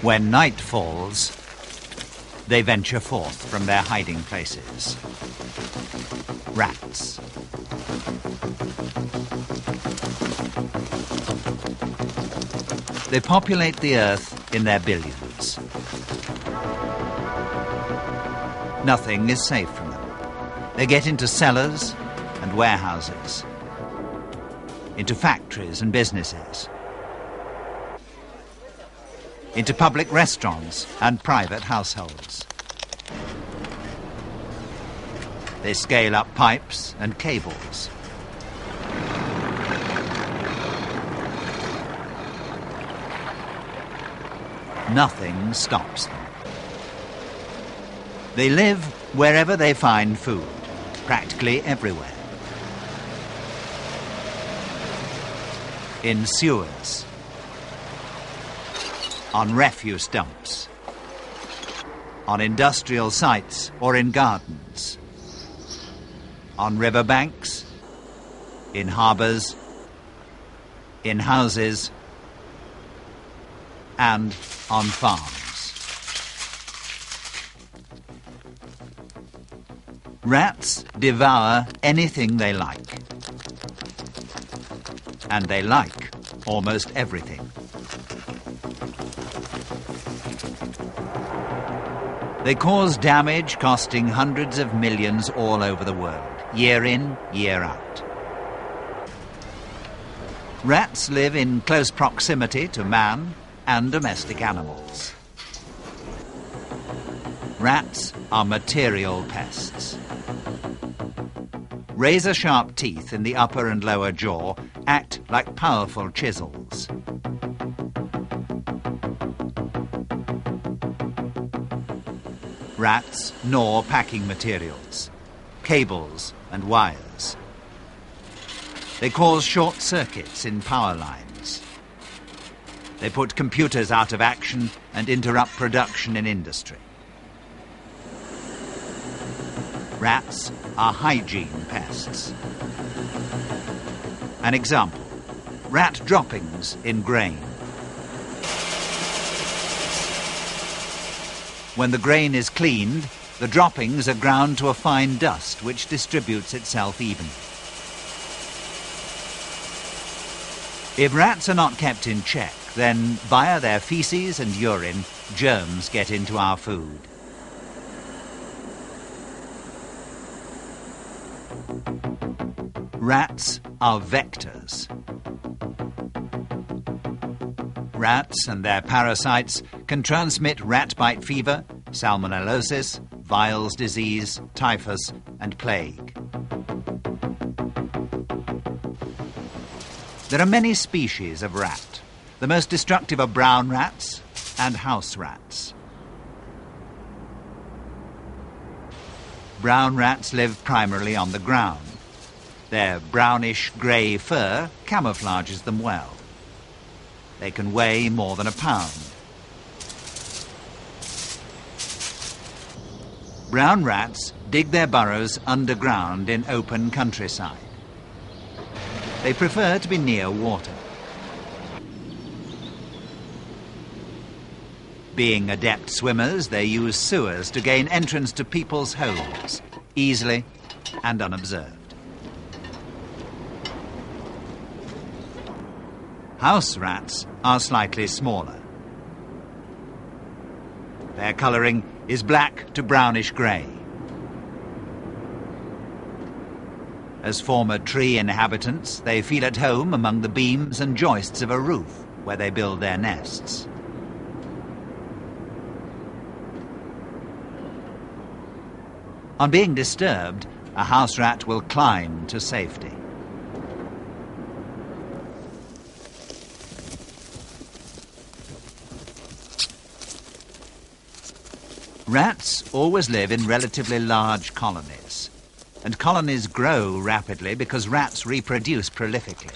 When night falls, they venture forth from their hiding places. Rats. They populate the earth in their billions. Nothing is safe from them. They get into cellars and warehouses, into factories and businesses, into public restaurants and private households. They scale up pipes and cables. Nothing stops them. They live wherever they find food, practically everywhere. In sewers, on refuse dumps, on industrial sites or in gardens, on riverbanks, in harbours, in houses, and on farms. Rats devour anything they like. And they like almost everything. They cause damage costing hundreds of millions all over the world, year in, year out. Rats live in close proximity to man and domestic animals. Rats are material pests. Razor-sharp teeth in the upper and lower jaw act like powerful chisels. Rats gnaw packing materials, cables and wires. They cause short circuits in power lines. They put computers out of action and interrupt production in industry. Rats are hygiene pests. An example, rat droppings in grain. When the grain is cleaned, the droppings are ground to a fine dust which distributes itself evenly. If rats are not kept in check, then via their feces and urine, germs get into our food. Rats are vectors. Rats and their parasites can transmit rat bite fever, salmonellosis, Weil's disease, typhus, and plague. There are many species of rat. The most destructive are brown rats and house rats. Brown rats live primarily on the ground. Their brownish-grey fur camouflages them well. They can weigh more than a pound. Brown rats dig their burrows underground in open countryside. They prefer to be near water. Being adept swimmers, they use sewers to gain entrance to people's homes, easily and unobserved. House rats are slightly smaller. Their colouring is black to brownish-grey. As former tree inhabitants, they feel at home among the beams and joists of a roof where they build their nests. On being disturbed, a house rat will climb to safety. Rats always live in relatively large colonies, and colonies grow rapidly because rats reproduce prolifically.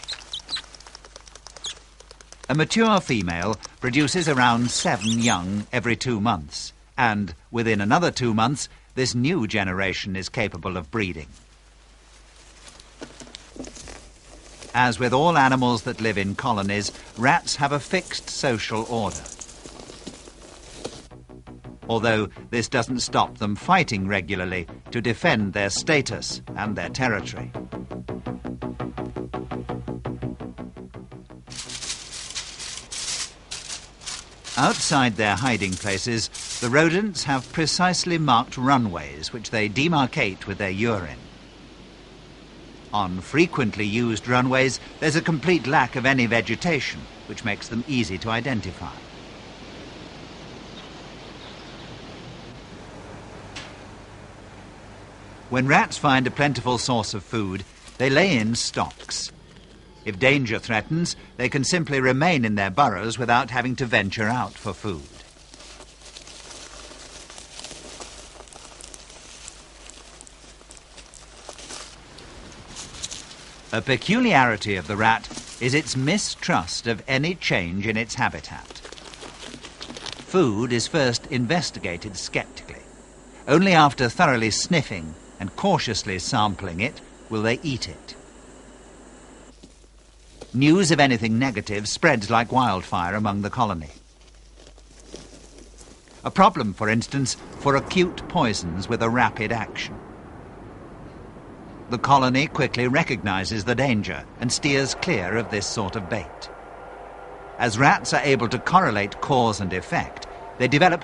A mature female produces around 7 young every 2 months, and within another 2 months, this new generation is capable of breeding. As with all animals that live in colonies, rats have a fixed social order. although this doesn't stop them fighting regularly to defend their status and their territory. Outside their hiding places, the rodents have precisely marked runways which they demarcate with their urine. On frequently used runways, there's a complete lack of any vegetation, which makes them easy to identify. When rats find a plentiful source of food, they lay in stocks. If danger threatens, they can simply remain in their burrows without having to venture out for food. A peculiarity of the rat is its mistrust of any change in its habitat. Food is first investigated skeptically. Only after thoroughly sniffing and cautiously sampling it will they eat it. News of anything negative spreads like wildfire among the colony. A problem, for instance, for acute poisons with a rapid action. The colony quickly recognizes the danger and steers clear of this sort of bait. As rats are able to correlate cause and effect, they develop